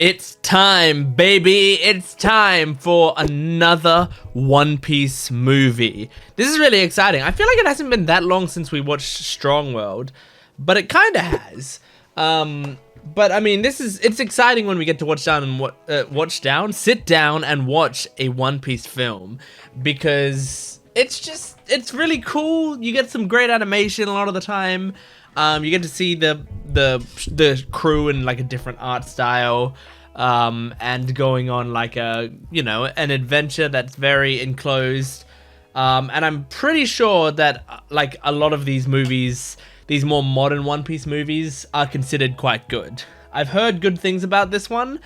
It's time, baby. It's time for another One Piece movie. This is really exciting. I feel like it hasn't been that long since we watched Strong World, but it kind of has. But I mean, it's exciting when we get to sit down and watch a One Piece film, because it's really cool. You get some great animation a lot of the time. You get to see the crew in like a different art style, and going on like an adventure that's very enclosed. And I'm pretty sure that like a lot of these movies, these more modern One Piece movies, are considered quite good. I've heard good things about this one,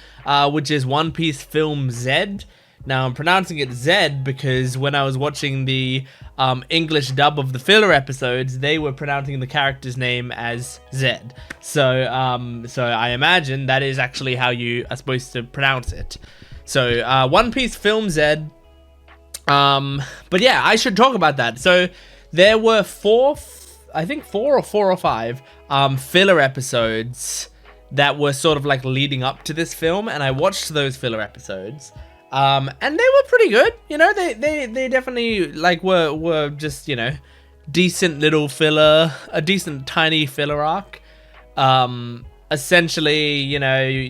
which is One Piece Film Z. Now, I'm pronouncing it Z because when I was watching the English dub of the filler episodes, they were pronouncing the character's name as Z. So I imagine that is actually how you are supposed to pronounce it. So, One Piece Film Z. But yeah, I should talk about that. So, there were four or five filler episodes that were sort of like leading up to this film, and I watched those filler episodes. And they were pretty good, you know. They definitely like were just, you know, decent little filler, a decent tiny filler arc. Essentially, you know,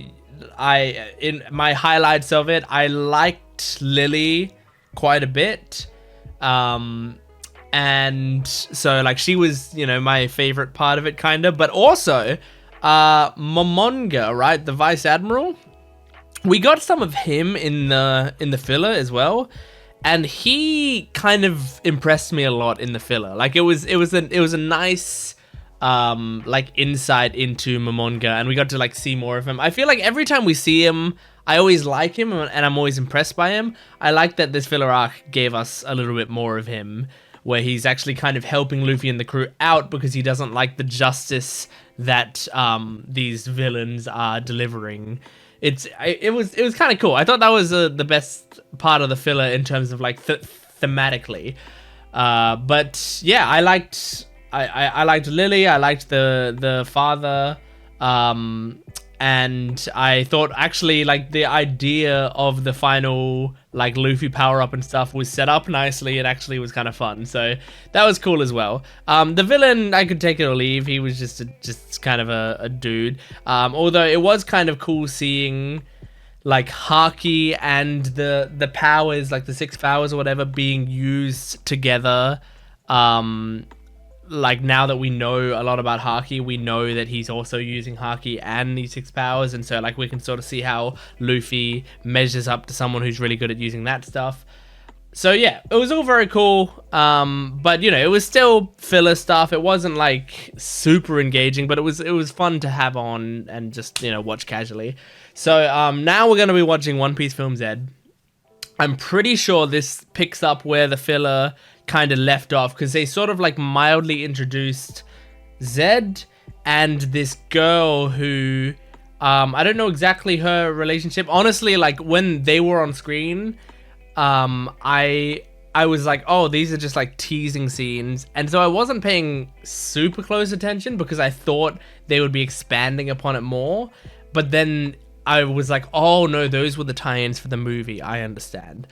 in my highlights of it, I liked Lily quite a bit. And so like she was, you know, my favorite part of it, kind of. But also, Momonga, right, the Vice Admiral. We got some of him in the filler as well, and he kind of impressed me a lot in the filler. Like it was a nice like insight into Momonga, and we got to like see more of him. I feel like every time we see him, I always like him, and I'm always impressed by him. I like that this filler arc gave us a little bit more of him, where he's actually kind of helping Luffy and the crew out because he doesn't like the justice that these villains are delivering. It was kind of cool. I thought that was the best part of the filler in terms of like thematically. But yeah, I liked Lily. I liked the father. And I thought actually like the idea of the final like Luffy power up and stuff was set up nicely. It actually was kind of fun, so that was cool as well. The villain, I could take it or leave. He was just kind of a dude. Although it was kind of cool seeing like Haki and the powers, like the 6 powers or whatever, being used together. Like now that we know a lot about Haki, we know that he's also using Haki and these 6 powers, and so like we can sort of see how Luffy measures up to someone who's really good at using that stuff. So yeah, it was all very cool, but you know, it was still filler stuff. It wasn't like super engaging, but it was fun to have on and just, you know, watch casually. So now we're going to be watching One Piece Film Z. I'm pretty sure this picks up where the filler kind of left off, because they sort of like mildly introduced Zed and this girl who I don't know exactly her relationship. Honestly, like when they were on screen, I was like, oh, these are just like teasing scenes, and so I wasn't paying super close attention because I thought they would be expanding upon it more. But then I was like, oh no, those were the tie-ins for the movie. I understand.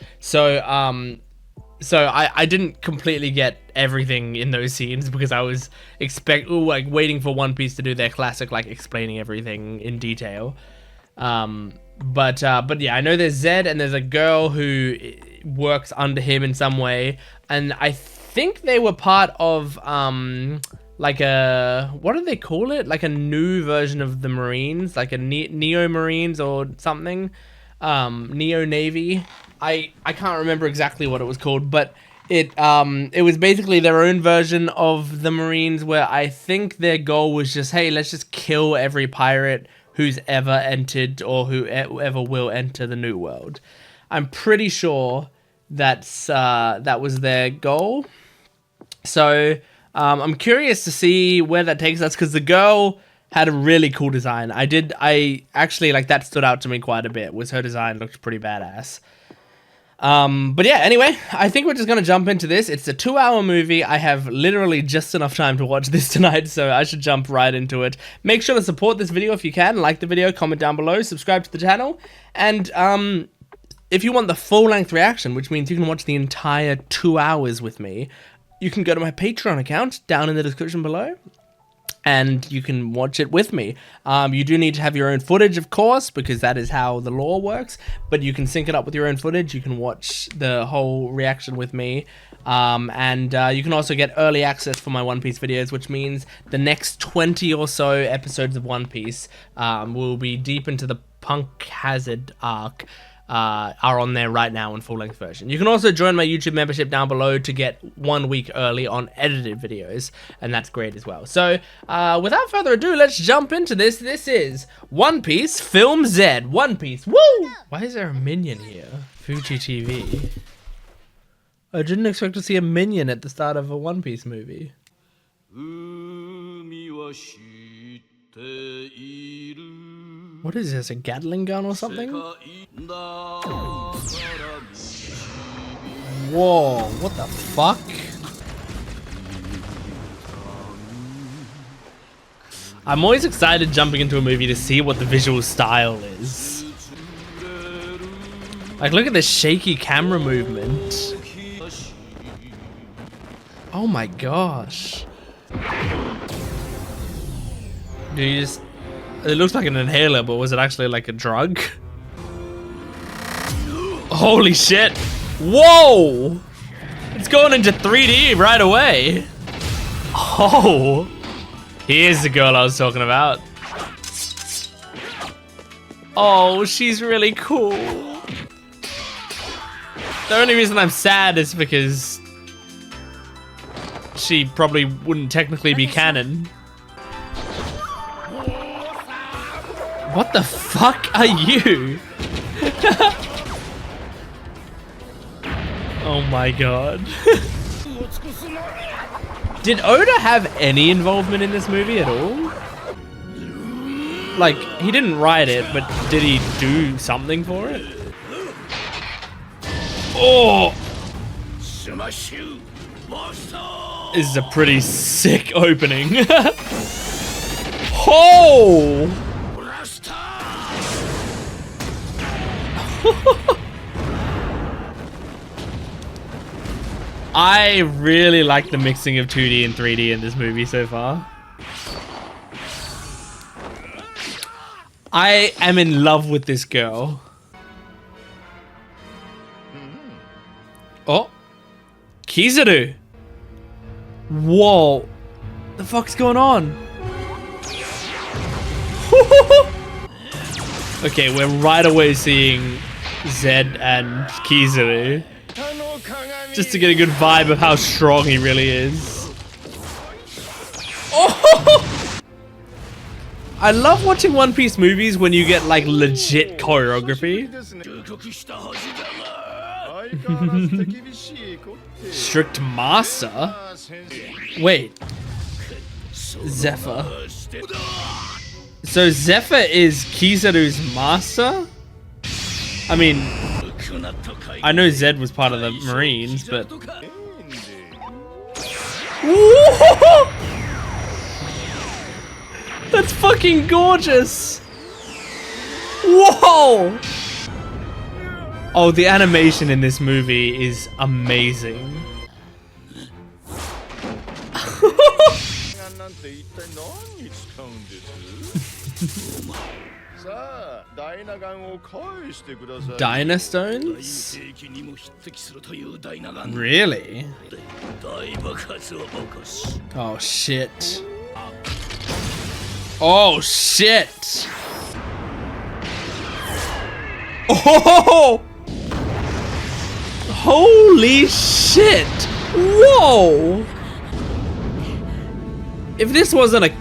So I didn't completely get everything in those scenes because I was waiting for One Piece to do their classic, like explaining everything in detail. But yeah, I know there's Zed and there's a girl who works under him in some way, and I think they were part of like a, what do they call it? Like a new version of the Marines, like a Neo Marines or something. Neo Navy. I can't remember exactly what it was called, but it was basically their own version of the Marines, where I think their goal was just, hey, let's just kill every pirate who's ever entered or who ever will enter the New World. I'm pretty sure that was their goal. So I'm curious to see where that takes us, because the girl had a really cool design. I actually, like, that stood out to me quite a bit, was her design looked pretty badass. But yeah, anyway, I think we're just gonna jump into this. It's a 2-hour movie. I have literally just enough time to watch this tonight, so I should jump right into it. Make sure to support this video if you can. Like the video, comment down below, subscribe to the channel, and if you want the full-length reaction, which means you can watch the entire 2 hours with me, you can go to my Patreon account down in the description below, and you can watch it with me. You do need to have your own footage, of course, because that is how the law works, but you can sync it up with your own footage. You can watch the whole reaction with me, and you can also get early access for my One Piece videos, which means the next 20 or so episodes of One Piece will be deep into the Punk Hazard arc, are on there right now in full-length version. You can also join my YouTube membership down below to get 1 week early on edited videos, and that's great as well. So, without further ado, let's jump into this. This is One Piece Film Z. One Piece. Woo! Why is there a minion here? Fuji TV. I didn't expect to see a minion at the start of a One Piece movie. What is this, a Gatling gun or something? Whoa, what the fuck? I'm always excited jumping into a movie to see what the visual style is. Like, look at this shaky camera movement. Oh my gosh. Do you just... It looks like an inhaler, but was it actually like a drug? Holy shit! Whoa! It's going into 3D right away. Oh! Here's the girl I was talking about. Oh, she's really cool. The only reason I'm sad is because she probably wouldn't technically be canon. What the fuck are you? Oh my god. Did Oda have any involvement in this movie at all? Like, he didn't write it, but did he do something for it? Oh! This is a pretty sick opening. Oh! I really like the mixing of 2D and 3D in this movie so far. I am in love with this girl. Oh, Kizaru. Whoa, the fuck's going on? Okay, we're right away seeing Zed and Kizaru, just to get a good vibe of how strong he really is. Oh! I love watching One Piece movies when you get like legit choreography. Strict Master? Wait. Zephyr. So Zephyr is Kizaru's master? I mean, I know Zed was part of the Marines, but... Whoa! That's fucking gorgeous! Whoa! Oh, the animation in this movie is amazing. Dynastones? Really? Oh shit. Oh shit! Oh! Holy shit! Whoa! If this wasn't a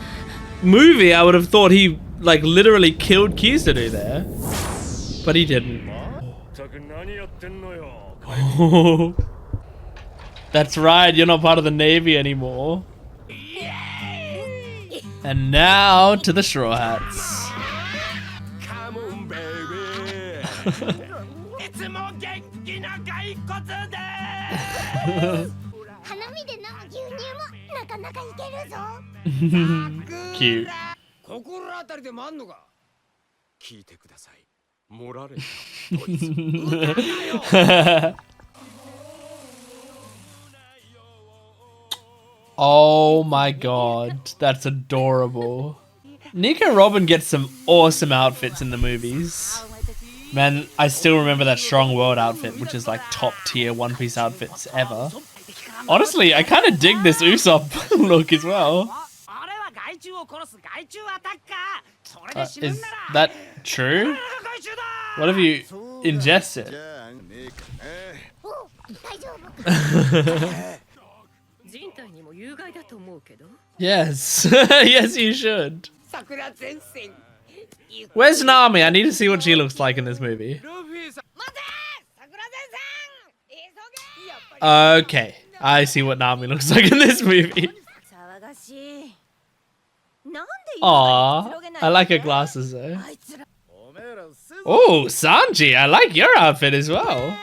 movie, I would have thought he like literally killed Kizaru there, but he didn't. Oh. That's right, you're not part of the Navy anymore. And now to the Straw Hats. Come on, baby. Cute. Oh my god, that's adorable. Nico and Robin get some awesome outfits in the movies. Man, I still remember that Strong World outfit, which is like top tier One Piece outfits ever. Honestly, I kind of dig this Usopp look as well. Is that true? What have you ingested? Yes. Yes, you should. Where's Nami? I need to see what she looks like in this movie. Okay, I see what Nami looks like in this movie. Aww, I like her glasses though. Oh, Sanji, I like your outfit as well.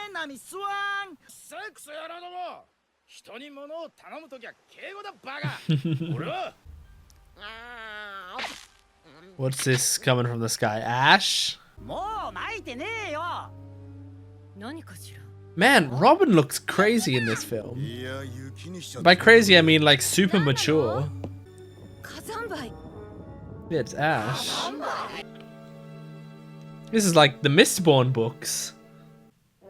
What's this coming from the sky? Ash? Man, Robin looks crazy in this film. By crazy, I mean like super mature. Yeah, it's Ash. This is like the Mistborn books.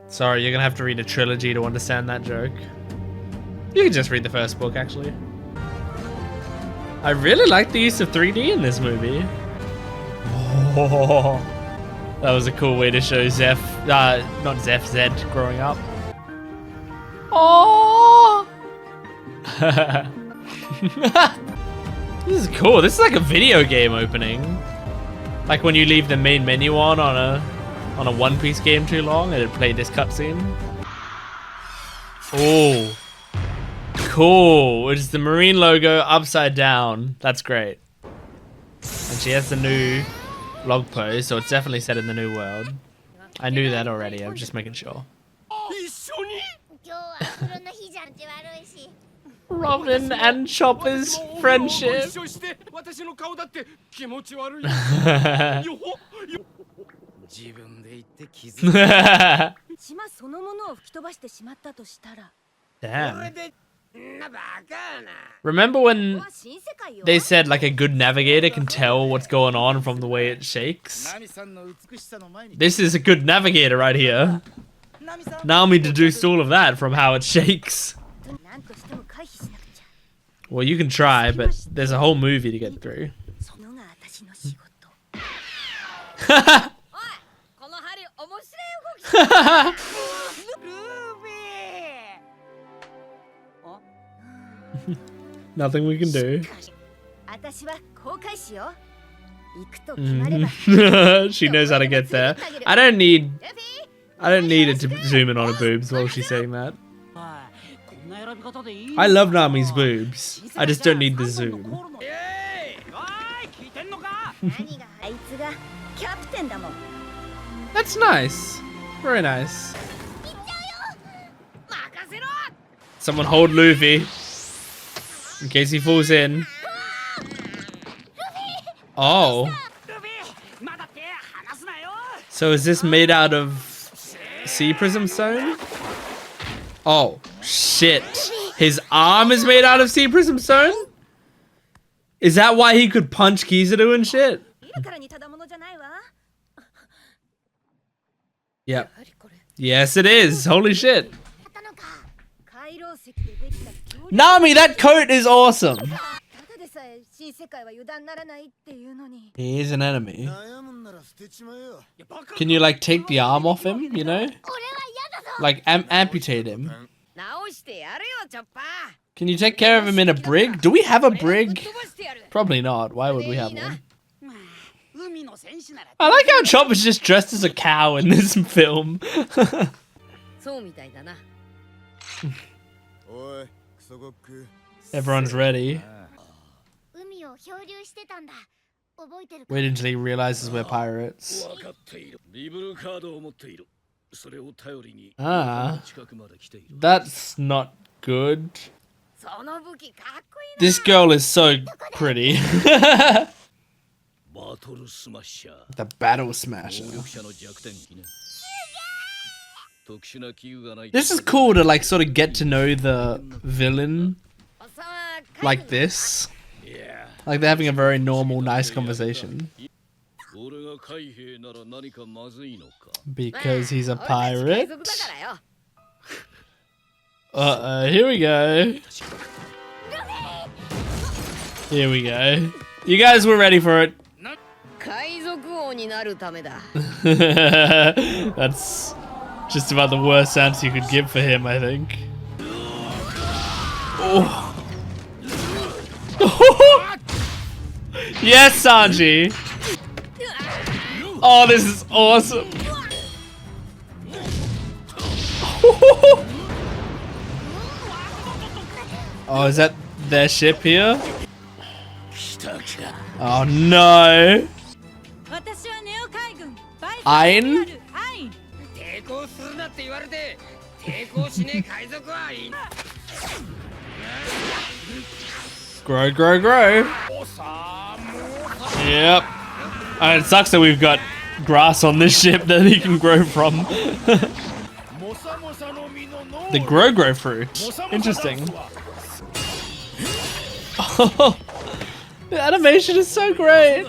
Sorry, you're gonna have to read a trilogy to understand that joke. You can just read the first book, actually. I really like the use of 3D in this movie. Oh, that was a cool way to show Zeph, not Zeph, Zed growing up. Oh, this is cool. This is like a video game opening. Like when you leave the main menu on a One Piece game too long and it played this cutscene. Oh, cool. It's the Marine logo upside down. That's great. And she has the new log pose, so it's definitely set in the new world. I knew that already. I'm just making sure. Robin and Chopper's friendship. Damn. Remember when they said like a good navigator can tell what's going on from the way it shakes? This is a good navigator right here. Nami deduced all of that from how it shakes. Well, you can try, but there's a whole movie to get through. Nothing we can do. She knows how to get there. I don't need it to zoom in on her boobs while she's saying that. I love Nami's boobs. I just don't need the zoom. That's nice. Very nice. Someone hold Luffy in case he falls in. Oh. So is this made out of sea prism stone? Oh, shit. His arm is made out of sea prism stone? Is that why he could punch Kizaru and shit? Yep. Yes, it is. Holy shit. Nami, that coat is awesome. He is an enemy. Can you like take the arm off him, you know? Like amputate him. Can you take care of him in a brig? Do we have a brig? Probably not. Why would we have one? I like how Chopper's just dressed as a cow in this film. Everyone's ready. Wait until he realizes we're pirates. Ah, that's not good. This girl is so pretty. The battle smasher. This is cool to like sort of get to know the villain like this. Like they're having a very normal, nice conversation. Because he's a pirate. Uh-oh, here we go. Here we go. You guys were ready for it. That's just about the worst answer you could give for him, I think. Oh. Yes, Sanji. Oh, this is awesome. Oh, is that their ship here? Oh no. Ein? Grow, grow, grow. Yep. And it sucks that we've got grass on this ship that he can grow from. The grow fruit. Interesting. Oh, the animation is so great.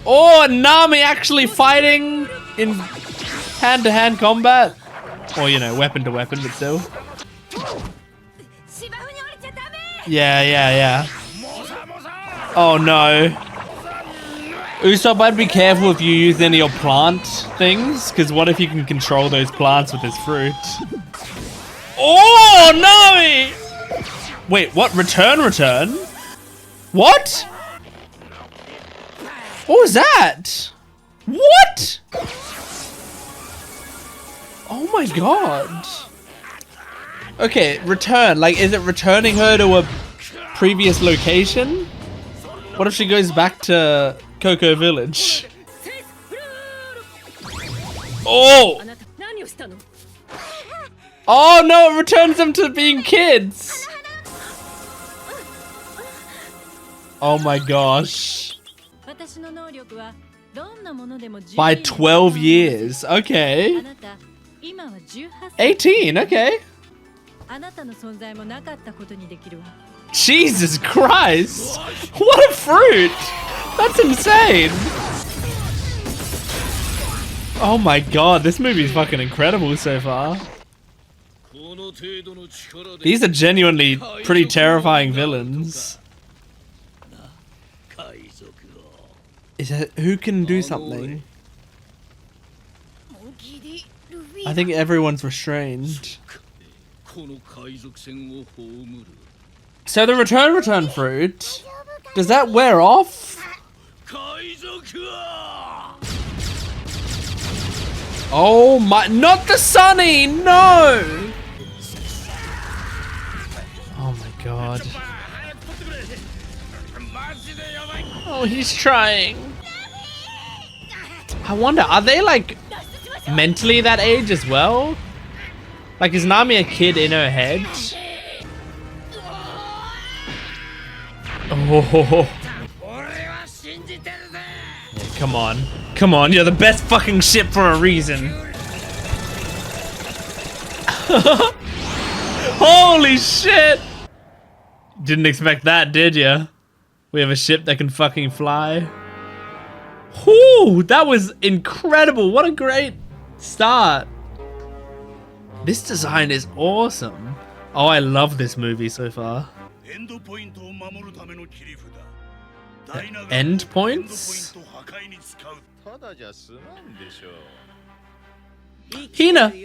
Oh, Nami actually fighting in hand-to-hand combat. Or, you know, weapon to weapon, but still. Yeah. Oh no. Usopp, I'd be careful if you use any of your plant things, because what if you can control those plants with this fruit? Oh, Nami! Wait, what? Return? What? What was that? What? Oh my god. Okay, return. Like, is it returning her to a previous location? What if she goes back to Cocoa Village? Oh! Oh no, it returns them to being kids! Oh my gosh. By 12 years, okay. 18, okay. Jesus Christ! What a fruit! That's insane! Oh my god, this movie is fucking incredible so far. These are genuinely pretty terrifying villains. Is it, who can do something? I think everyone's restrained. So the return fruit, does that wear off? Oh my, not the Sunny, no! Oh my god. Oh, he's trying. I wonder, are they like mentally that age as well? Like, is Nami a kid in her head? Oh. Come on. Come on, you're the best fucking ship for a reason. Holy shit! Didn't expect that, did ya? We have a ship that can fucking fly. Whoo! That was incredible. What a great start. This design is awesome. Oh, I love this movie so far. The end points? Hina!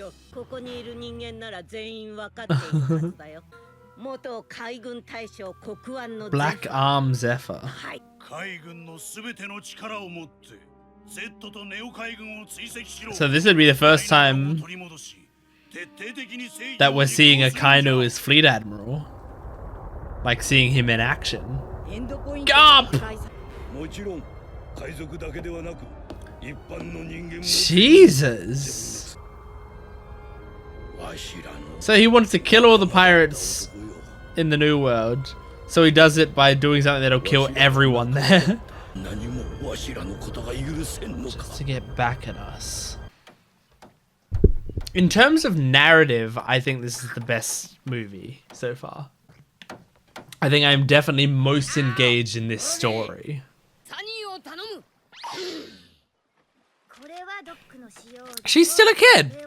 Black Arm Zephyr. So this would be the first time that we're seeing a Kaino as Fleet Admiral. Like seeing him in action. Gump! Jesus. So he wants to kill all the pirates in the New World. So he does it by doing something that'll kill everyone there. Just to get back at us. In terms of narrative, I think this is the best movie so far. I think I'm definitely most engaged in this story. She's still a kid.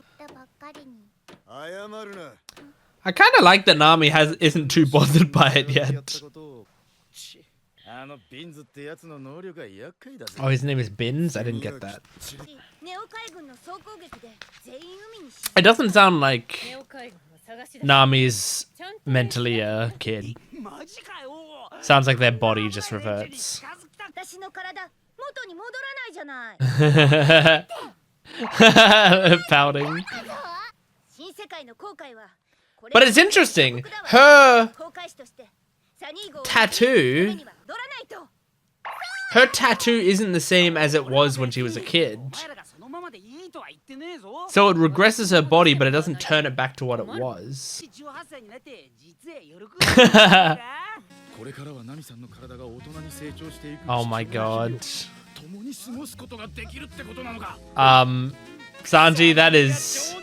I kind of like that Nami isn't too bothered by it yet. Oh, his name is Binz? I didn't get that. It doesn't sound like Nami's mentally a kid. Sounds like their body just reverts. Pouting. But it's interesting. Her tattoo isn't the same as it was when she was a kid. So it regresses her body, but it doesn't turn it back to what it was. Oh my god. Sanji, that is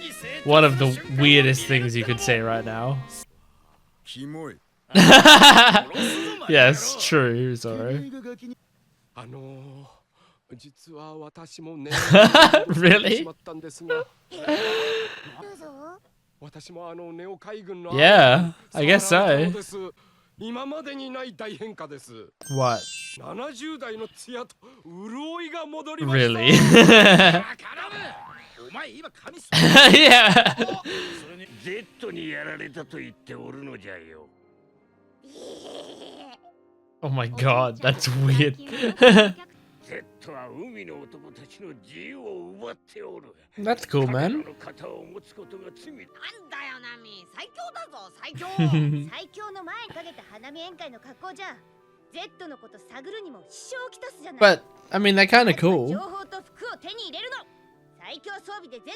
one of the weirdest things you could say right now. Yes, true, sorry. Really? Yeah, I guess so. What? Really? Yeah. Oh my god, that's weird. That's cool, man. But, I mean, they're kind of cool.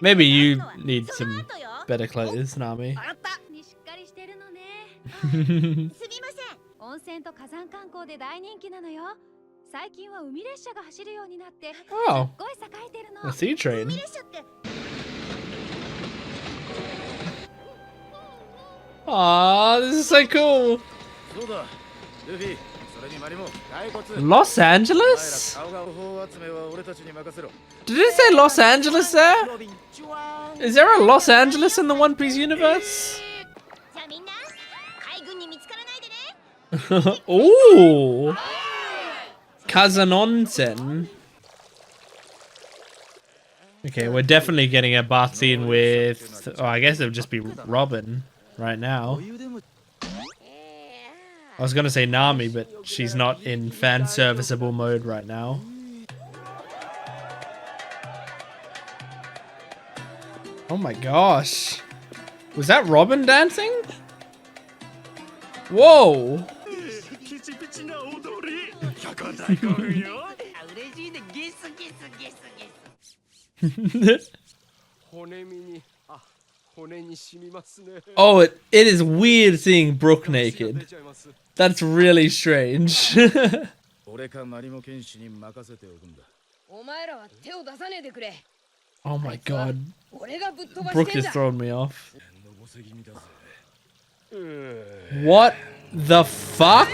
Maybe you need some better clothes, Nami. Oh, a sea train. Aw, this is so cool. Los Angeles? Did it say Los Angeles there? Is there a Los Angeles in the One Piece universe? Ooh! Kazanonsen. Okay, we're definitely getting a bath scene with... Oh, I guess it would just be Robin right now. I was gonna say Nami, but she's not in fan serviceable mode right now. Oh my gosh. Was that Robin dancing? Whoa. Oh, it is weird seeing Brook naked. That's really strange. Oh my god. Brook is throwing me off. What the fuck?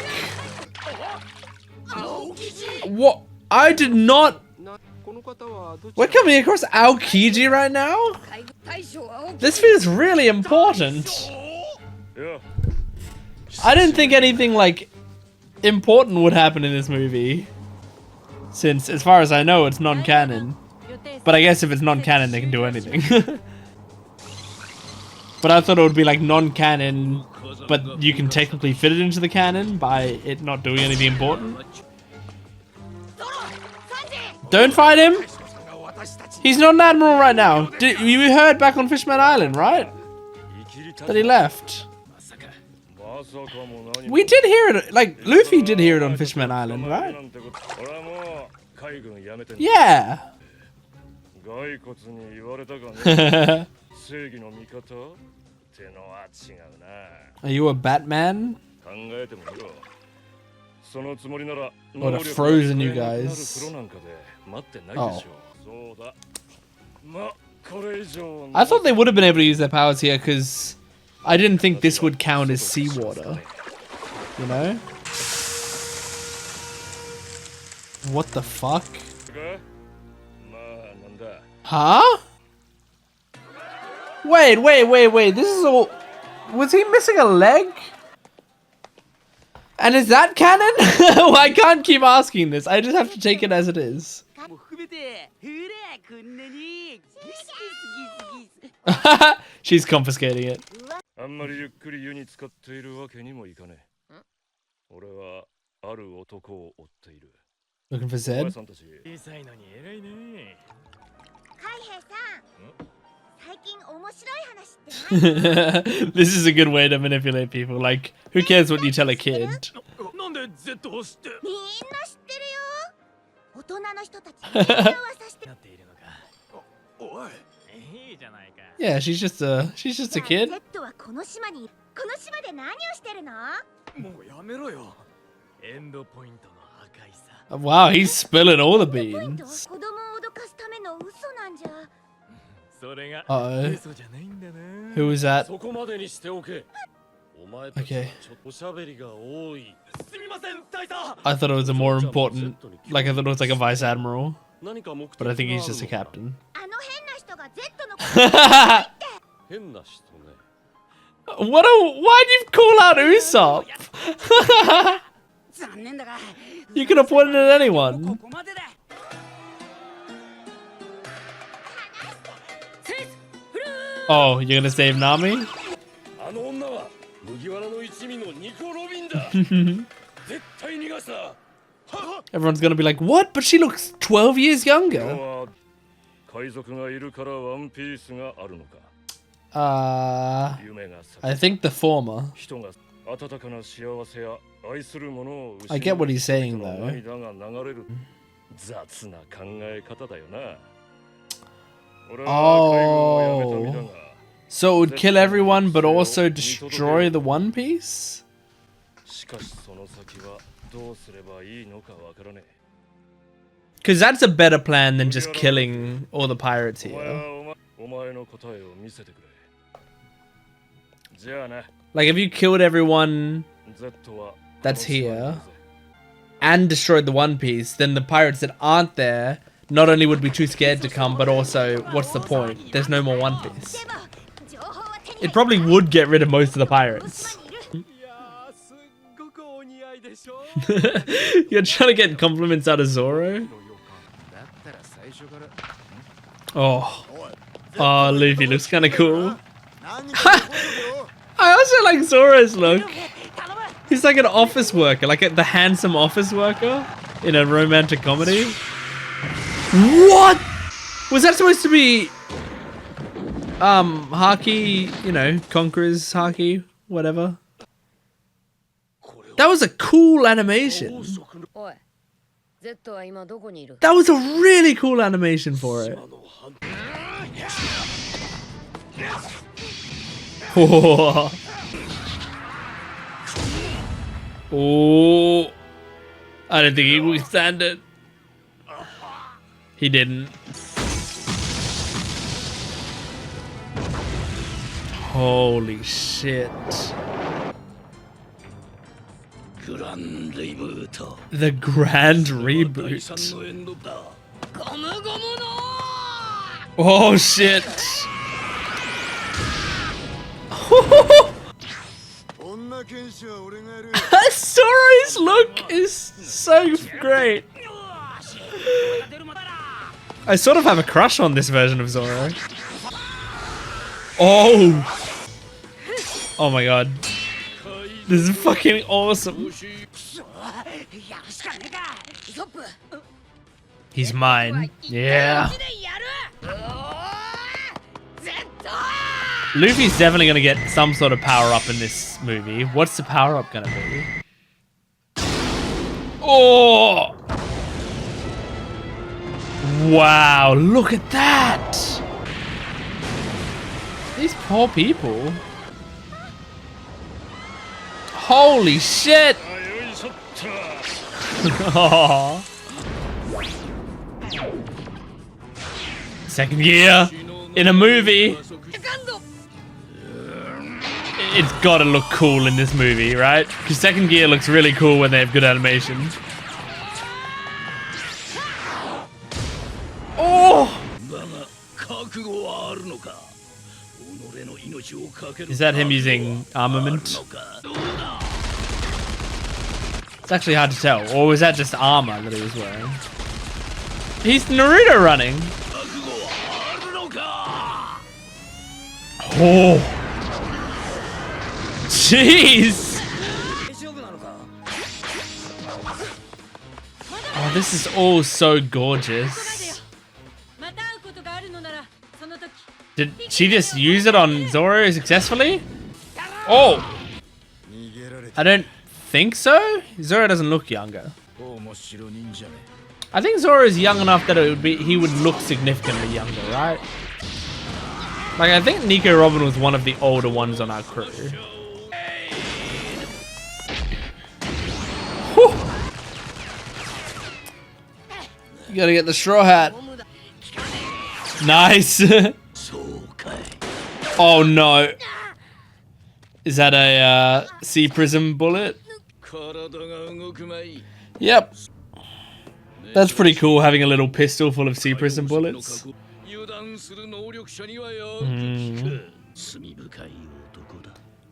What? I did not... We're coming across Aokiji right now? This feels really important. I didn't think anything, like, important would happen in this movie. Since, as far as I know, it's non-canon. But I guess if it's non-canon, they can do anything. But I thought it would be, like, non-canon, but you can technically fit it into the canon by it not doing anything important. Don't fight him! He's not an admiral right now. You heard back on Fishman Island, right? That he left. We did hear it, like, Luffy did hear it on Fishman Island, right? Yeah. Are you a Batman? Would have frozen you guys. Oh. I thought they would have been able to use their powers here because I didn't think this would count as seawater. You know? What the fuck? Huh? Wait. This is all... Was he missing a leg? And is that canon? Well, I can't keep asking this. I just have to take it as it is. She's confiscating it. Looking for Zed? This is a good way to manipulate people. Like, who cares what you tell a kid? Yeah, she's just a kid. Wow, he's spilling all the beans. Uh-oh. Who was that? Okay. I thought it was a more important... Like, I thought it was like a vice admiral. But I think he's just a captain. Why'd you call out Usopp? You could have pointed at anyone. Oh, you're gonna save Nami? Everyone's gonna be like, what? But she looks 12 years younger. I think the former. I get what he's saying though. Oh. So it would kill everyone but also destroy the One Piece? Because that's a better plan than just killing all the pirates here. Like, if you killed everyone that's here and destroyed the One Piece, then the pirates that aren't there not only would be too scared to come, but also, what's the point? There's no more One Piece. It probably would get rid of most of the pirates. You're trying to get compliments out of Zoro? Oh. Oh, Luffy looks kind of cool. I also like Zoro's look. He's like an office worker, like the handsome office worker in a romantic comedy. What? Was that supposed to be Haki, you know, Conqueror's Haki, whatever? That was a cool animation. That was a really cool animation for it. Oh. Oh. I don't think he would stand it. He didn't. Holy shit. The grand reboot. Oh shit. Zoro's look is so great. I sort of have a crush on this version of Zoro. Oh. Oh my god. This is fucking awesome. He's mine. Yeah. Luffy's definitely gonna get some sort of power up in this movie. What's the power up gonna be? Oh! Wow, look at that! These poor people. Holy shit! Aww. Second gear in a movie. It's gotta look cool in this movie, right? Because second gear looks really cool when they have good animation. Oh! Is that him using armament? It's actually hard to tell. Or was that just armor that he was wearing? He's Naruto running. Oh! Jeez! Oh, this is all so gorgeous. Did she just use it on Zoro successfully? Oh! I don't think so. Zoro doesn't look younger. I think Zoro is young enough that he would look significantly younger, right? Like, I think Nico Robin was one of the older ones on our crew. Whew. You gotta get the straw hat. Nice. Oh no. Is that a sea prism bullet? Yep. That's pretty cool, having a little pistol full of sea prism bullets.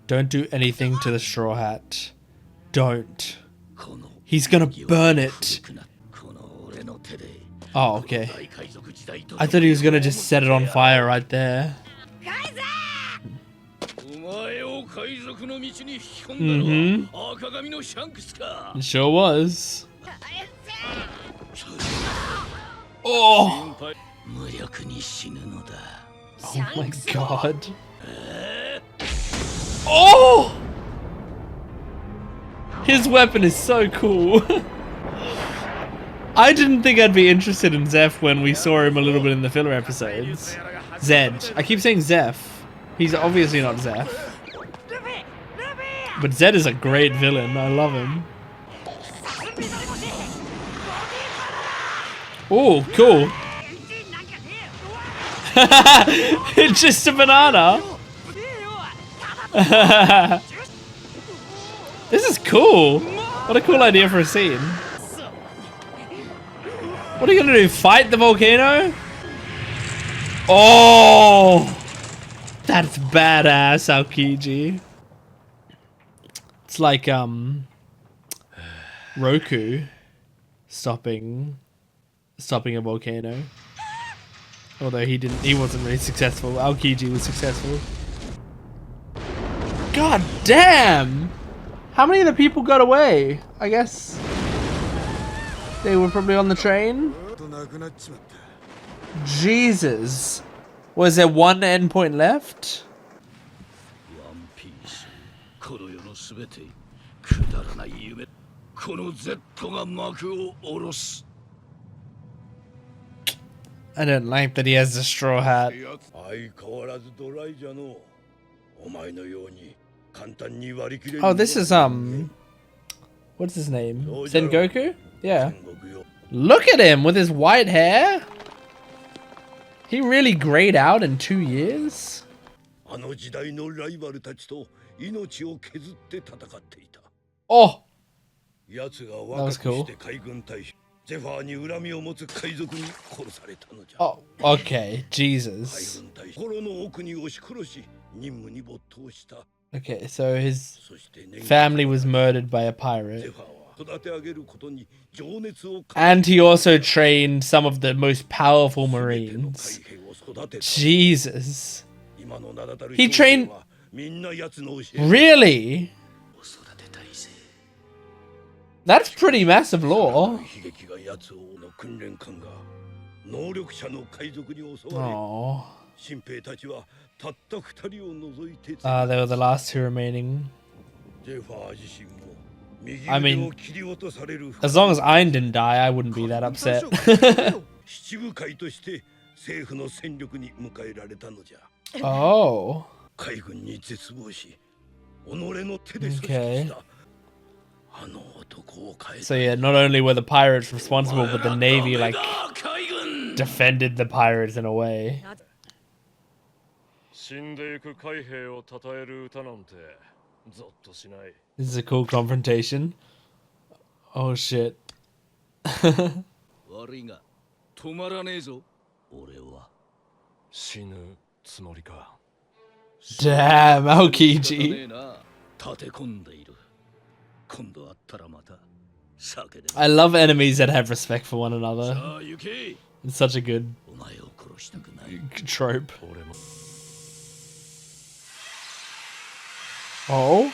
Don't do anything to the straw hat. Don't. He's gonna burn it. Oh, okay. I thought he was gonna just set it on fire right there. It sure was. Oh! Oh my god. Oh! His weapon is so cool. I didn't think I'd be interested in Zeph when we saw him a little bit in the filler episodes. Zed. I keep saying Zeph. He's obviously not Zeph. But Zed is a great villain. I love him. Oh, cool. It's just a banana. This is cool. What a cool idea for a scene. What are you gonna do? Fight the volcano? Oh, that's badass, Aokiji. It's like Roku stopping a volcano. Although he wasn't really successful. Aokiji was successful. God damn! How many of the people got away? I guess they were probably on the train. Jesus. Was there one endpoint left? I don't like that he has the straw hat. Oh, this is what's his name? Sengoku? Yeah. Look at him with his white hair. He really grayed out in 2 years. Oh, that was cool. Oh, okay, Jesus. Okay, so his family was murdered by a pirate. And he also trained some of the most powerful Marines. Jesus. He trained... Really? That's pretty massive lore. Oh. They were the last two remaining. I mean, as long as Ayn didn't die, I wouldn't be that upset. Oh. Okay. So yeah, not only were the pirates responsible, but the navy like defended the pirates in a way. This is a cool confrontation. Oh shit. Damn, Aokiji. I love enemies that have respect for one another. It's such a good trope. Oh?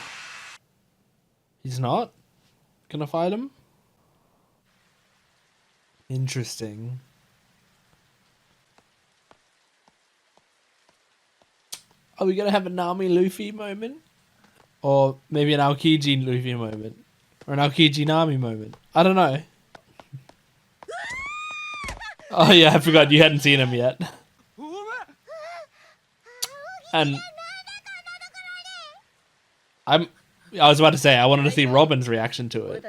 He's not gonna fight him? Interesting. Are we gonna have a Nami Luffy moment? Or maybe an Aokiji Luffy moment? Or an Aokiji Nami moment? I don't know. Oh yeah, I forgot you hadn't seen him yet. And I was about to say, I wanted to see Robin's reaction to it.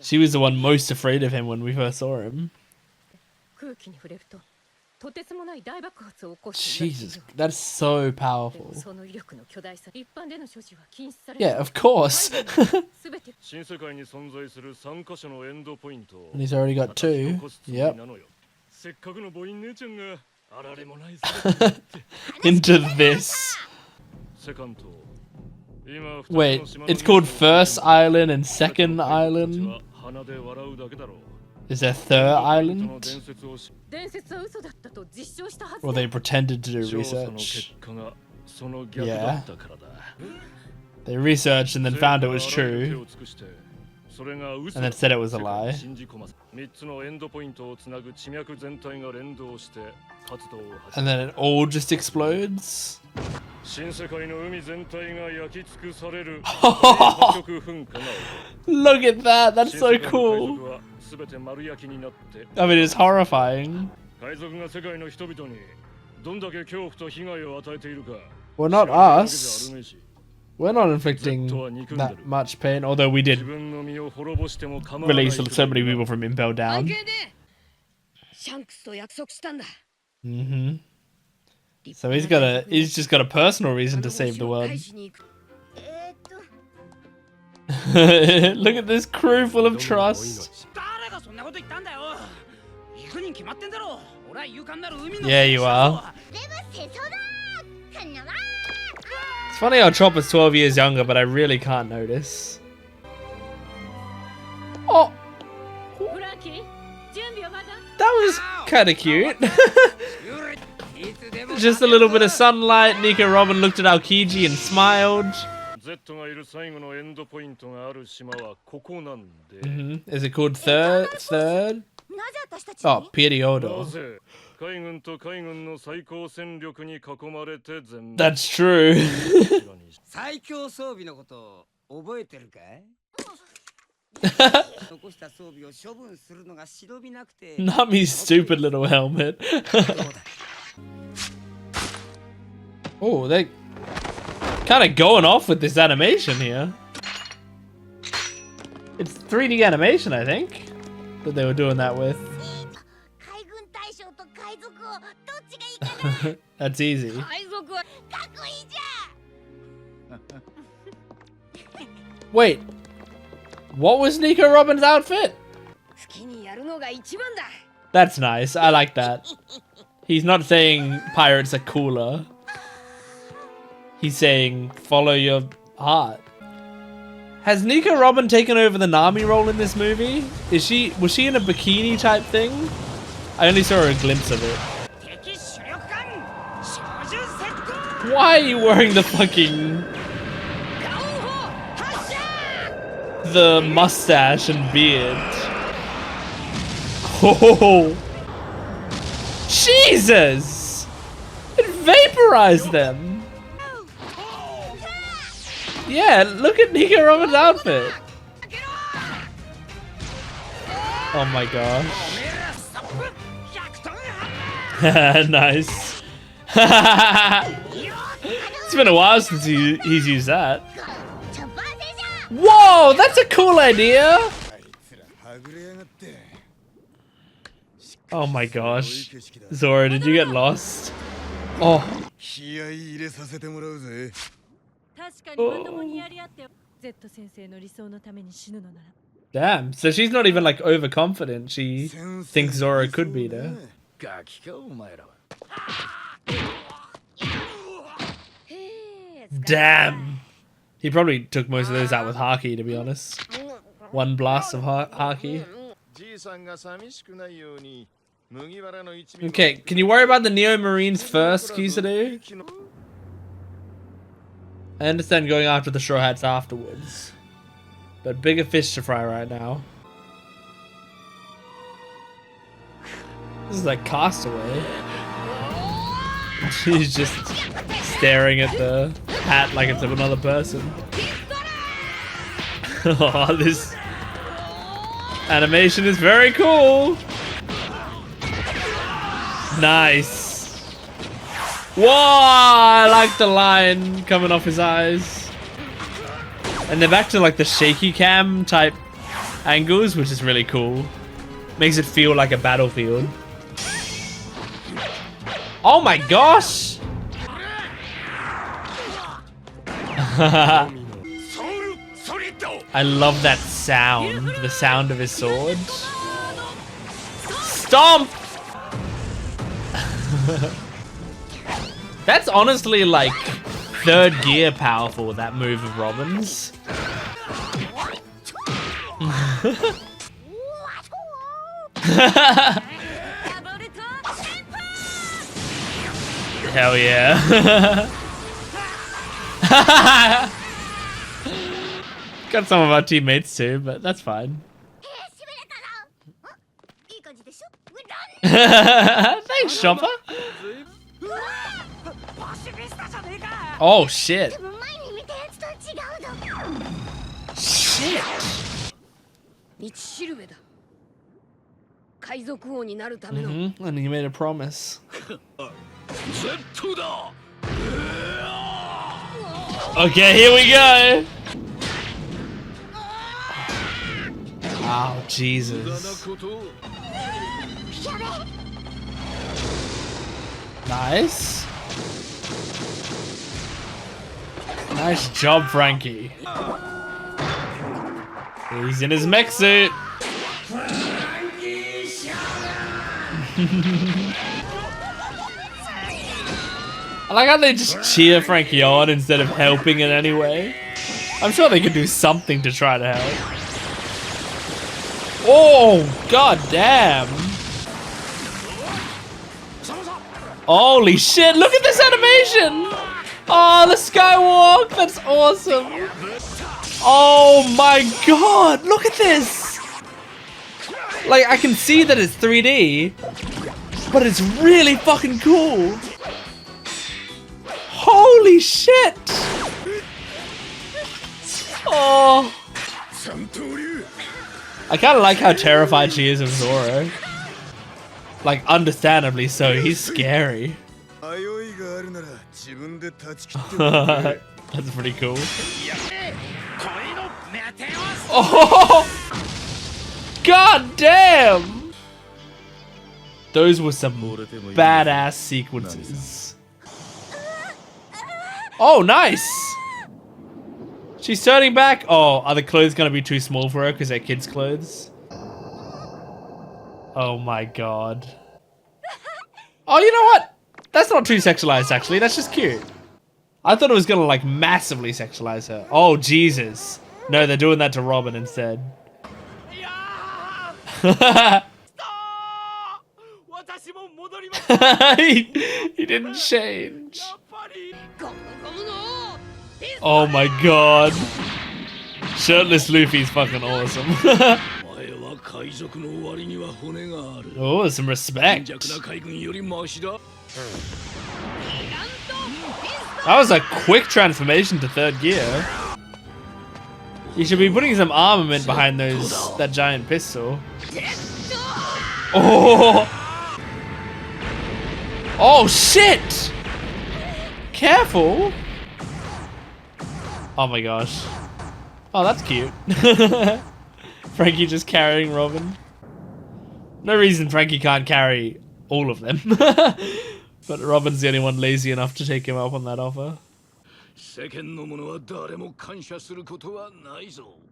She was the one most afraid of him when we first saw him. Jesus, that's so powerful. Yeah, of course. And he's already got 2. Yep. Into this. Wait, it's called First Island and Second Island? Is there Third Island? Well, they pretended to do research. Yeah. They researched and then found it was true. And then said it was a lie. And then it all just explodes? Look at that, that's so cool. I mean, it's horrifying. Well, not us. We're not inflicting that much pain, although we did release so many people from Impel Down. So he's just got a personal reason to save the world. Look at this crew full of trust. Yeah, you are. It's funny how Chopper's 12 years younger, but I really can't notice. Oh! That was kind of cute. Just a little bit of sunlight. Nico Robin looked at Aokiji and smiled. Is it called third? Oh, Periodo. That's true. Nami's stupid little helmet. Oh, they kind of going off with this animation here. It's 3D animation, I think, that they were doing that with. That's easy. Wait, what was Nico Robin's outfit? That's nice. I like that. He's not saying pirates are cooler. He's saying follow your heart. Has Nico Robin taken over the Nami role in this movie? Was she in a bikini type thing? I only saw a glimpse of it. Why are you wearing the fucking... the mustache and beard? Oh! Jesus! It vaporized them! Yeah, look at Nico Robin's outfit! Oh my gosh. Nice. It's been a while since he's used that. Whoa, that's a cool idea. Oh my gosh. Zoro, did you get lost? Oh. Damn, so she's not even like overconfident. She thinks Zoro could beat her. Damn. He probably took most of those out with Haki, to be honest. One blast of Haki. Okay, can you worry about the Neo Marines first, Kisadu? I understand going after the Straw Hats afterwards. But bigger fish to fry right now. This is like Castaway. She's just staring at the hat like it's of another person. Oh, this animation is very cool. Nice. Whoa, I like the line coming off his eyes. And they're back to like the shaky cam type angles, which is really cool. Makes it feel like a battlefield. Oh my gosh! I love that sound. The sound of his sword. Stomp! That's honestly like third gear powerful, that move of Robin's. Hell yeah. Got some of our teammates too, but that's fine. Thanks, Chopper. Oh shit. Shit. And he made a promise. Okay, here we go. Oh, Jesus. Nice. Nice job, Franky. He's in his mech suit. I like how they just cheer Franky on instead of helping in any way. I'm sure they could do something to try to help. Oh, god damn. Holy shit, look at this animation. Oh, the skywalk, that's awesome. Oh my god, look at this. Like, I can see that it's 3D, but it's really fucking cool. Holy shit! Oh. I kind of like how terrified she is of Zoro. Like, understandably so, he's scary. That's pretty cool. Oh! God damn! Those were some badass sequences. Oh, nice! She's turning back. Oh, are the clothes gonna be too small for her because they're kids' clothes? Oh my god. Oh, you know what? That's not too sexualized, actually. That's just cute. I thought it was gonna, like, massively sexualize her. Oh, Jesus. No, they're doing that to Robin instead. he didn't change. Oh my god. Shirtless Luffy's fucking awesome. Oh, some respect. That was a quick transformation to third gear. You should be putting some armament behind that giant pistol. Oh! Oh shit! Careful! Oh my gosh. Oh, that's cute. Franky just carrying Robin. No reason Franky can't carry all of them. But Robin's the only one lazy enough to take him up on that offer.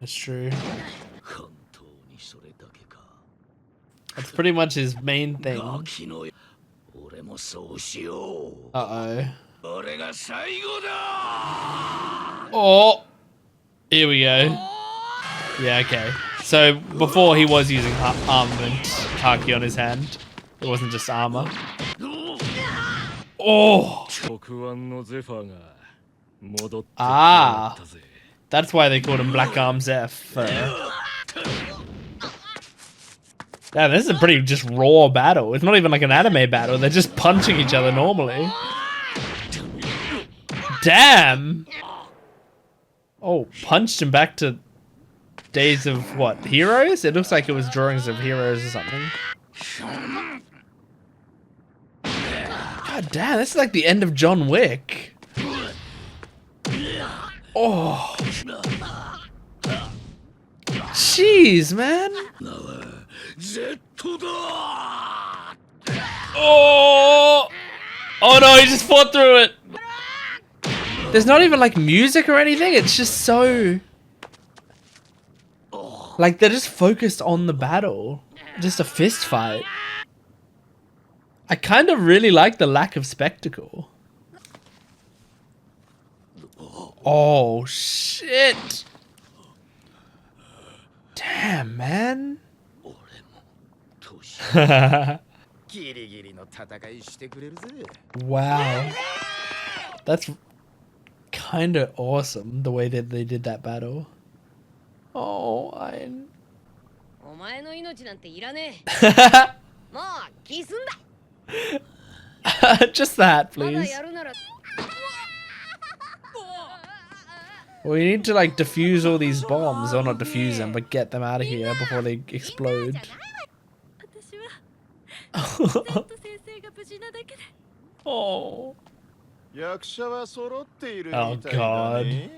That's true. That's pretty much his main thing. Uh-oh. Oh! Here we go. Yeah, okay. So, before he was using armament haki on his hand. It wasn't just armor. Oh! Ah! That's why they called him Black Arms F. Yeah, this is a pretty just raw battle. It's not even like an anime battle. They're just punching each other normally. Damn! Oh, punched him back to days of what? Heroes? It looks like it was drawings of heroes or something. God damn, this is like the end of John Wick. Oh. Jeez, man. Oh. Oh no, he just fought through it. There's not even like music or anything. It's just so... Like they're just focused on the battle. Just a fist fight. I kind of really like the lack of spectacle. Oh shit. Damn, man. Wow. That's kind of awesome, the way that they did that battle. Oh, just that, please. We need to like defuse all these bombs, or not defuse them, but get them out of here before they explode. Oh. Oh god.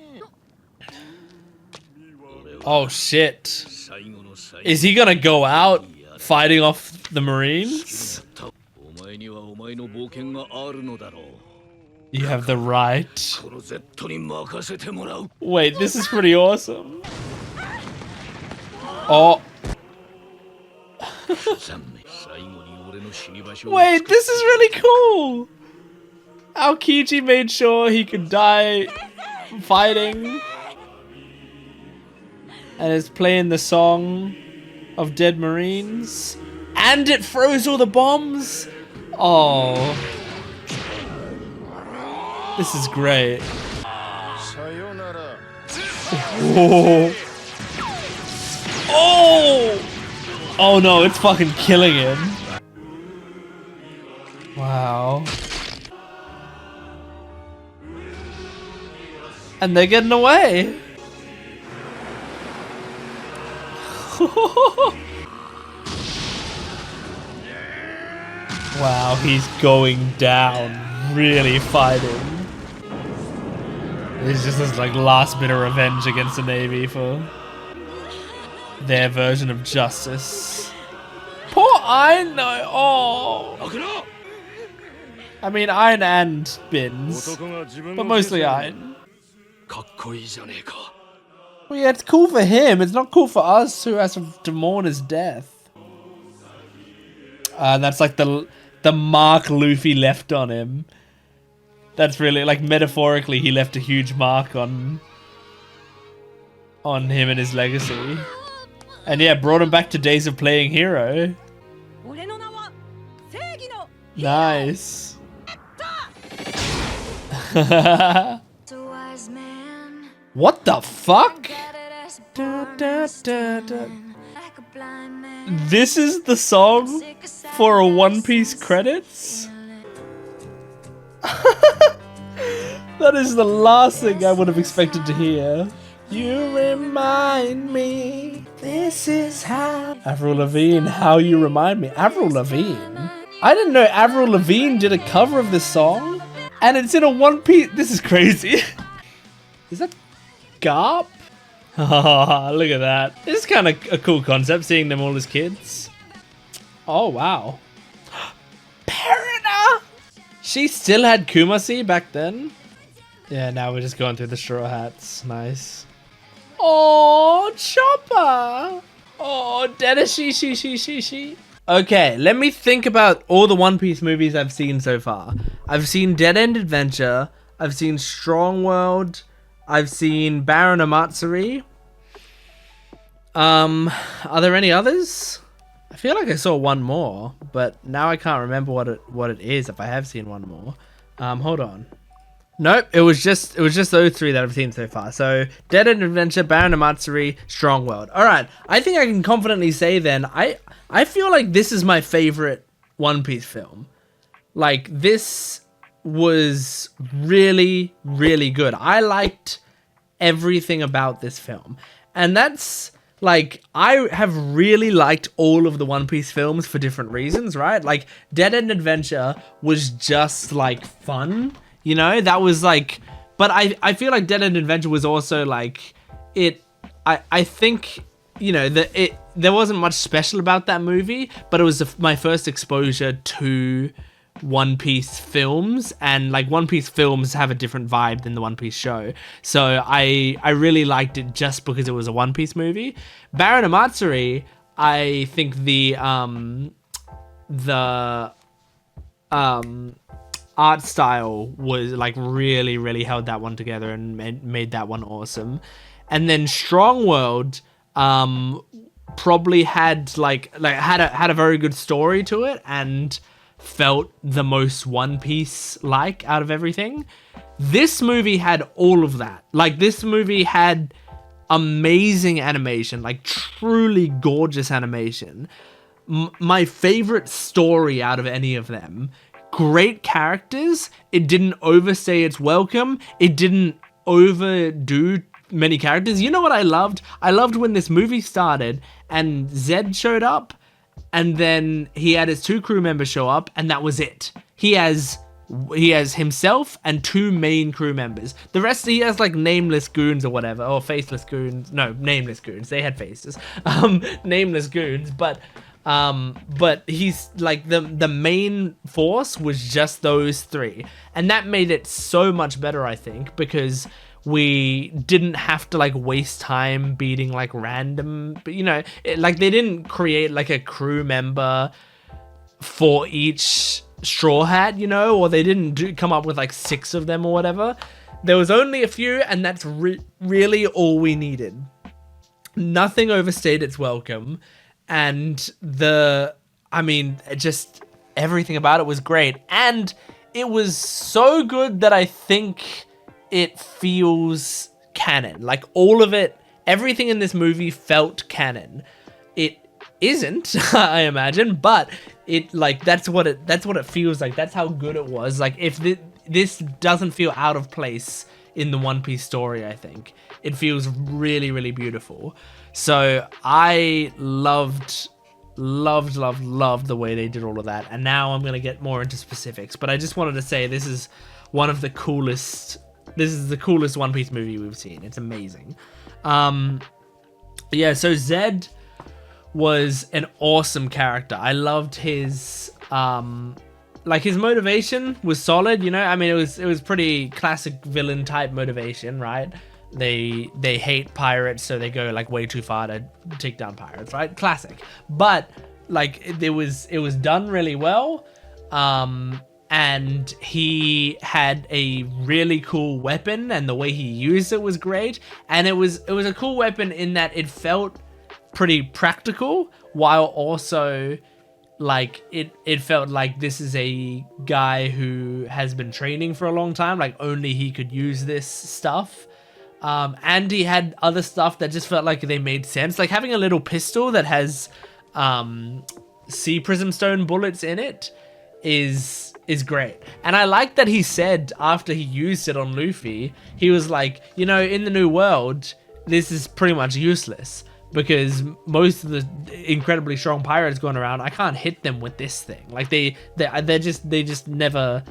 Oh shit. Is he gonna go out fighting off the Marines? You have the right. Wait, this is pretty awesome. Oh. Wait, this is really cool. Aokiji made sure he could die fighting. And is playing the song of dead Marines. And it froze all the bombs. Oh. This is great. Oh. Oh. Oh no, it's fucking killing him. Wow. And they're getting away. Wow, he's going down, really fighting. It's just this like last bit of revenge against the Navy for their version of justice. Poor Ein though. Oh. I mean Ein and Binz, but mostly Ein. Well, yeah, it's cool for him. It's not cool for us who has to mourn his death. That's like the mark Luffy left on him. That's really like metaphorically he left a huge mark on him and his legacy. And yeah, brought him back to days of playing hero. Nice. What the fuck? This is the song for a One Piece credits? That is the last thing I would have expected to hear. You remind me, this is how... Avril Lavigne, How You Remind Me. Avril Lavigne? I didn't know Avril Lavigne did a cover of this song, and it's in a One Piece. This is crazy. Is that Garp? Oh, look at that. This is kind of a cool concept, seeing them all as kids. Oh, wow. Perina! She still had Kumasi back then. Yeah, now we're just going through the straw hats. Nice. Oh, Chopper! Oh, Dedashi. Okay, let me think about all the One Piece movies I've seen so far. I've seen Dead End Adventure. I've seen Strong World. I've seen Baron Amatsuri. Are there any others? I feel like I saw one more, but now I can't remember what it is if I have seen one more. Hold on. Nope, it was just those three that I've seen so far. So Dead End Adventure, Baron Amatsuri, Strong World. All right, I think I can confidently say then I feel like this is my favorite One Piece film. Like, this was really, really good. I liked everything about this film. And that's, like, I have really liked all of the One Piece films for different reasons, right? Like, Dead End Adventure was just, like, fun, you know? That was, like... But I feel like Dead End Adventure was also, like... I think... You know, there wasn't much special about that movie, but it was my first exposure to One Piece films, and like One Piece films have a different vibe than the One Piece show. So I really liked it just because it was a One Piece movie. Baron Amatsuri, I think the art style was like really, really held that one together and made that one awesome. And then Strong World probably had had a very good story to it and felt the most One Piece like out of everything. This movie had all of that. Like, this movie had amazing animation, like truly gorgeous animation. My favorite story out of any of them. Great characters. It didn't overstay its welcome. It didn't overdo many characters. You know what I loved? I loved when this movie started and Zed showed up, and then he had his 2 crew members show up, and that was it. He has himself and 2 main crew members. The rest, he has like nameless goons or whatever, or faceless goons. No, nameless goons. They had faces. Nameless goons, but he's like the main force was just those 3, and that made it so much better, I think, because we didn't have to like waste time beating like random, but you know, like they didn't create like a crew member for each straw hat, you know, or they didn't come up with like 6 of them or whatever. There was only a few, and that's really all we needed. Nothing overstayed its welcome, and just everything about it was great, and it was so good that I think it feels canon. Like, all of it, everything in this movie felt canon. It isn't, I imagine, but it, like, that's what it feels like. That's how good it was. Like, if this doesn't feel out of place in the One Piece story, I think. It feels really, really beautiful. So I loved the way they did all of that. And now I'm going to get more into specifics, but I just wanted to say this is one of the coolest. This is the coolest One Piece movie we've seen. It's amazing. Yeah, so Zed was an awesome character. I loved his like his motivation was solid, you know? I mean, it was pretty classic villain type motivation, right? They hate pirates, so they go like way too far to take down pirates, right? Classic. But like it was done really well. And he had a really cool weapon, and the way he used it was great. And it was a cool weapon in that it felt pretty practical, while also like it felt like this is a guy who has been training for a long time, like only he could use this stuff. And he had other stuff that just felt like they made sense, like having a little pistol that has sea prism stone bullets in it is great. And I like that he said after he used it on Luffy, he was like, you know, in the new world, this is pretty much useless. because most of the incredibly strong pirates going around, I can't hit them with this thing. Like they just never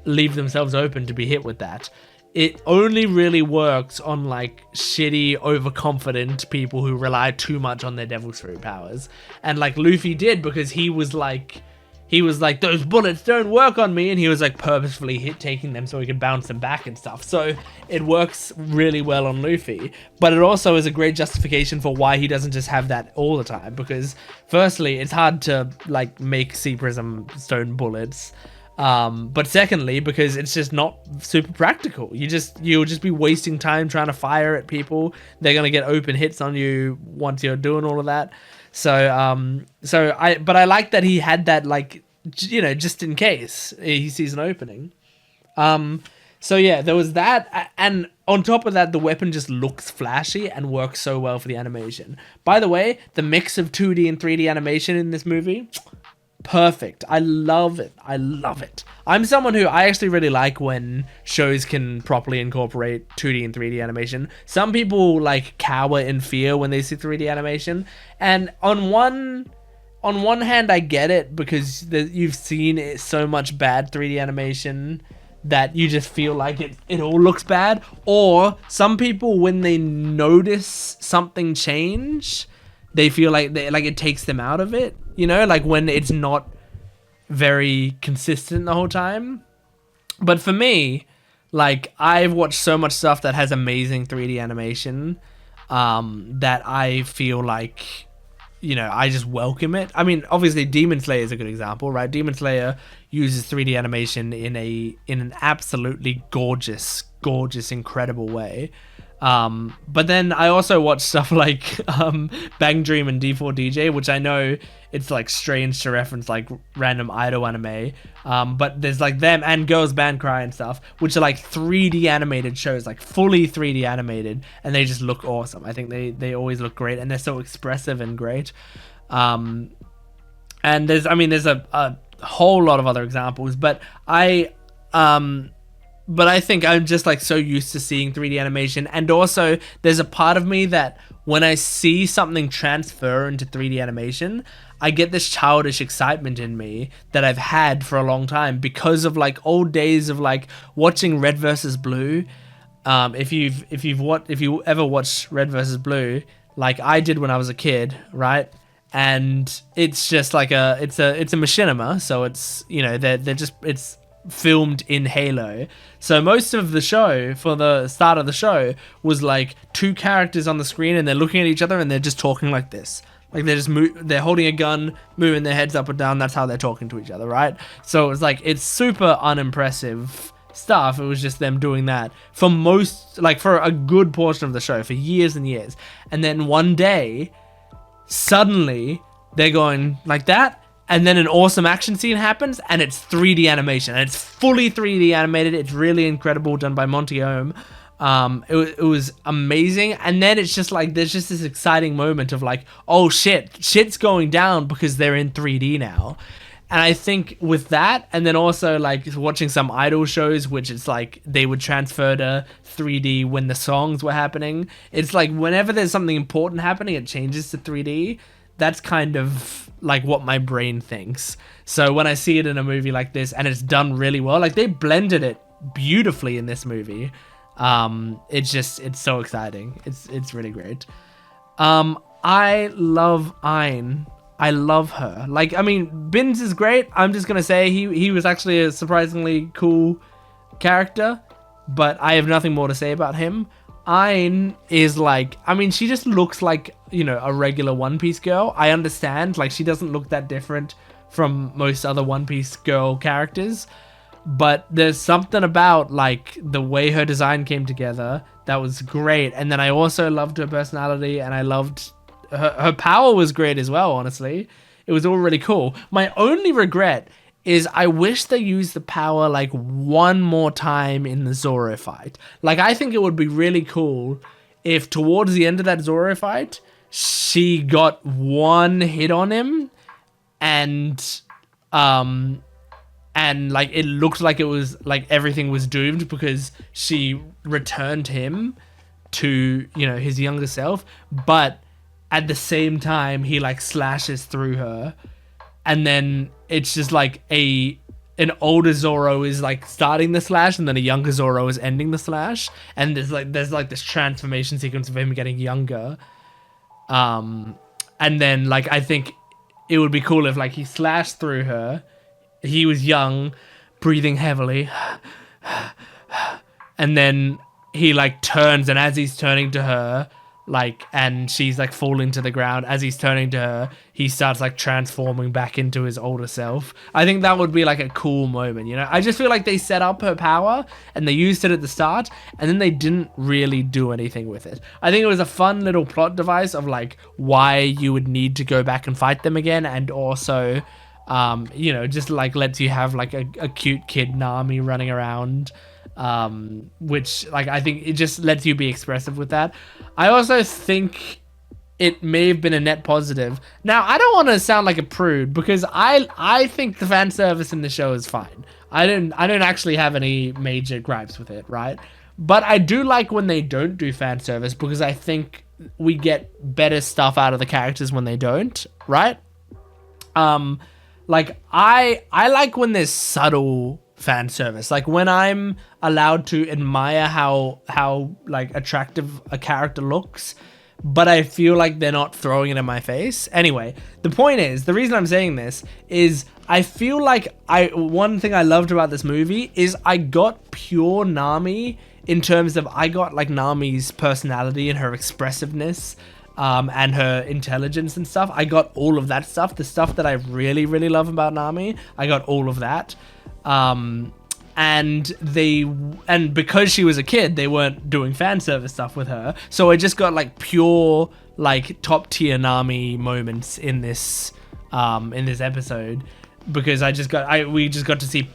leave themselves open to be hit with that. It only really works on like shitty, overconfident people who rely too much on their devil's fruit powers. And like Luffy did, because he was like, those bullets don't work on me, and he was like purposefully taking them so he could bounce them back and stuff. So it works really well on Luffy, but it also is a great justification for why he doesn't just have that all the time, because firstly, it's hard to like make sea prism stone bullets. But secondly, because it's just not super practical. You'll just be wasting time trying to fire at people. They're gonna get open hits on you once you're doing all of that. So I like that he had that, like, you know, just in case he sees an opening. So yeah, there was that, and on top of that, the weapon just looks flashy and works so well for the animation. By the way, the mix of 2D and 3D animation in this movie, perfect. I love it. I love it. I'm someone who I actually really like when shows can properly incorporate 2D and 3D animation. Some people like cower in fear when they see 3D animation, and on one hand I get it, because you've seen so much bad 3D animation that you just feel like it all looks bad. Or some people, when they notice something change, they feel like it takes them out of it, you know, like when it's not very consistent the whole time. But for me, like, I've watched so much stuff that has amazing 3D animation, that I feel like, you know, I just welcome it. I mean, obviously Demon Slayer is a good example, right? Demon Slayer uses 3D animation in an absolutely gorgeous, incredible way. But then I also watch stuff like Bang Dream and D4DJ, which I know it's like strange to reference like random idol anime, but there's like them and Girls Band Cry and stuff, which are like 3D animated shows, like fully 3D animated, and they just look awesome. I think they always look great, and they're so expressive and great. And there's a whole lot of other examples, but I think I'm just like so used to seeing 3D animation, and also there's a part of me that when I see something transfer into 3D animation, I get this childish excitement in me that I've had for a long time because of like old days of like watching Red versus Blue. If you ever watched Red versus Blue, like I did when I was a kid, right? And it's just like it's a machinima, so it's, you know, it's filmed in Halo. So most of the show, for the start of the show, was like two characters on the screen and they're looking at each other and they're just talking like this. Like they're holding a gun, moving their heads up and down. That's how they're talking to each other, right? So it was like, it's super unimpressive stuff. It was just them doing that for for a good portion of the show, for years and years. And then one day, suddenly, they're going like that, and then an awesome action scene happens, and it's 3D animation, and it's fully 3D animated. It's really incredible, done by Monty Ohm. It was amazing, and then it's just like there's just this exciting moment of like, oh shit's going down because they're in 3D now. And I think with that, and then also like watching some idol shows, which it's like they would transfer to 3D when the songs were happening. It's like whenever there's something important happening, it changes to 3D. That's kind of like what my brain thinks. So when I see it in a movie like this and it's done really well, like they blended it beautifully in this movie. It's so exciting. It's really great. I love Ayn. I love her. Like, I mean, Binz is great. I'm just gonna say he was actually a surprisingly cool character, but I have nothing more to say about him. Ayn is like, I mean, she just looks like, you know, a regular One Piece girl. I understand, like, she doesn't look that different from most other One Piece girl characters, but there's something about like the way her design came together that was great. And then I also loved her personality, and I loved her power was great as well, honestly. It was all really cool. My only regret is I wish they used the power like one more time in the Zoro fight. Like, I think it would be really cool if towards the end of that Zoro fight, she got one hit on him and like it looked like it was like everything was doomed because she returned him to, you know, his younger self. But at the same time he like slashes through her, and then it's just like an older Zoro is like starting the slash, and then a younger Zoro is ending the slash, and there's like this transformation sequence of him getting younger. And then like I think it would be cool if like he slashed through her, he was young, breathing heavily, and then he like turns, and as he's turning to her, like, and she's like falling to the ground, as he's turning to her, he starts like transforming back into his older self. I think that would be like a cool moment, you know? I just feel like they set up her power and they used it at the start, and then they didn't really do anything with it. I think it was a fun little plot device of like why you would need to go back and fight them again, and also you know, just like lets you have like a cute kid Nami running around, which like I think it just lets you be expressive with that. I also think it may have been a net positive. Now, I don't want to sound like a prude, because I think the fan service in the show is fine. I don't actually have any major gripes with it, right? But I do like when they don't do fan service, because I think we get better stuff out of the characters when they don't, right? Like I like when there's subtle fan service, like when I'm allowed to admire how like attractive a character looks, but I feel like they're not throwing it in my face. Anyway, the point is, the reason I'm saying this is I feel like one thing I loved about this movie is I got pure Nami, in terms of I got like Nami's personality and her expressiveness, and her intelligence and stuff. I got all of that stuff, the stuff that I really, really love about Nami. I got all of that. And because she was a kid, they weren't doing fan service stuff with her. So I just got like pure, like top tier Nami moments in this episode, because we just got to see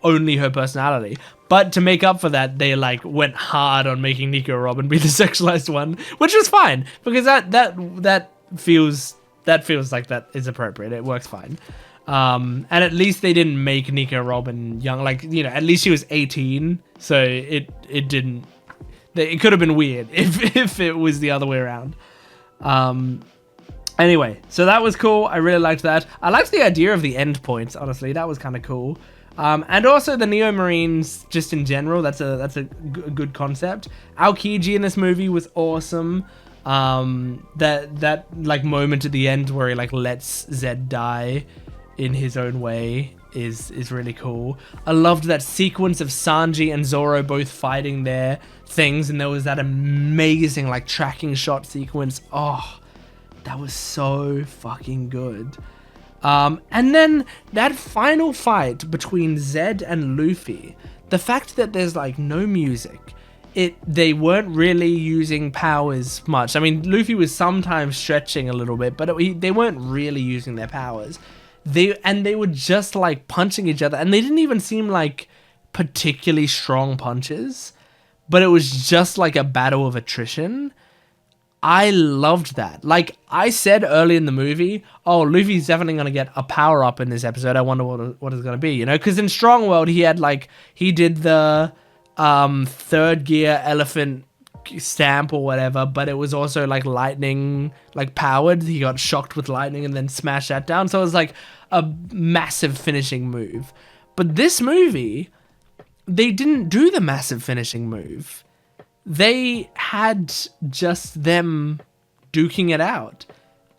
only her personality. But to make up for that, they like went hard on making Nico Robin be the sexualized one, which was fine, because that feels like that is appropriate. It works fine. And at least they didn't make Nico Robin young, like, you know, at least she was 18, so it could have been weird if it was the other way around. Anyway, so that was cool. I really liked that. I liked the idea of the end points, honestly. That was kind of cool. And also the Neo Marines, just in general, that's a good concept. Aokiji in this movie was awesome. That like moment at the end where he like lets Zed die in his own way is really cool. I loved that sequence of Sanji and Zoro both fighting their things, and there was that amazing like tracking shot sequence. Oh, that was so fucking good. And then that final fight between Zed and Luffy, the fact that there's like no music, they weren't really using powers much. I mean, Luffy was sometimes stretching a little bit, but they weren't really using their powers. They were just like punching each other, and they didn't even seem like particularly strong punches, but it was just like a battle of attrition. I loved that. Like I said early in the movie, oh, Luffy's definitely going to get a power up in this episode. I wonder what it's going to be, you know? Because in Strong World, he did the third gear elephant stamp or whatever, but it was also like lightning, like powered. He got shocked with lightning and then smashed that down. So it was like a massive finishing move. But this movie, they didn't do the massive finishing move. They had just them duking it out.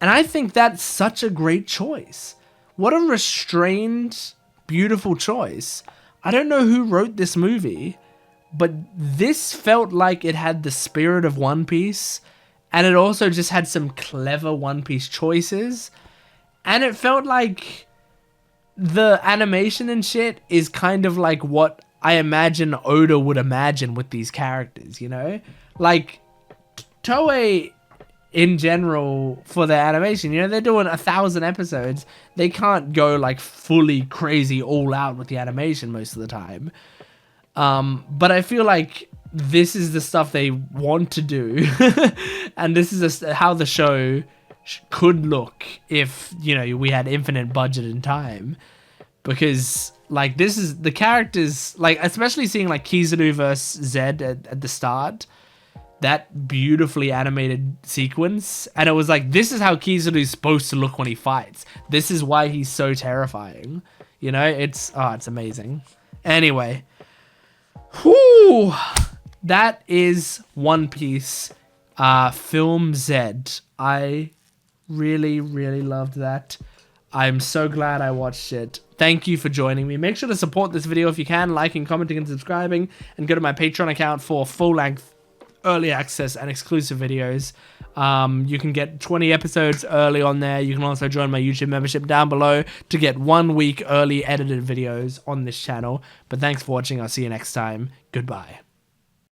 And I think that's such a great choice. What a restrained, beautiful choice. I don't know who wrote this movie, but this felt like it had the spirit of One Piece, and it also just had some clever One Piece choices, and it felt like the animation and shit is kind of like what I imagine Oda would imagine with these characters, you know? Like, Toei, in general, for their animation, you know, they're doing 1,000 episodes. They can't go, like, fully crazy all out with the animation most of the time. But I feel like this is the stuff they want to do. And this is how the show could look if, you know, we had infinite budget and time. Because, like, this is the characters, like, especially seeing, like, Kizaru versus Zed at the start. that beautifully animated sequence, and it was like, this is how Kizaru's supposed to look when he fights. This is why he's so terrifying. You know, it's amazing. Anyway, whoo, that is One Piece Film Z. I really, really loved that. I'm so glad I watched it. Thank you for joining me. Make sure to support this video if you can, liking, commenting, and subscribing, and go to my Patreon account for full-length early access and exclusive videos. You can get 20 episodes early on there. You can also join my YouTube membership down below to get 1 week early edited videos on this channel. But thanks for watching. I'll see you next time. Goodbye.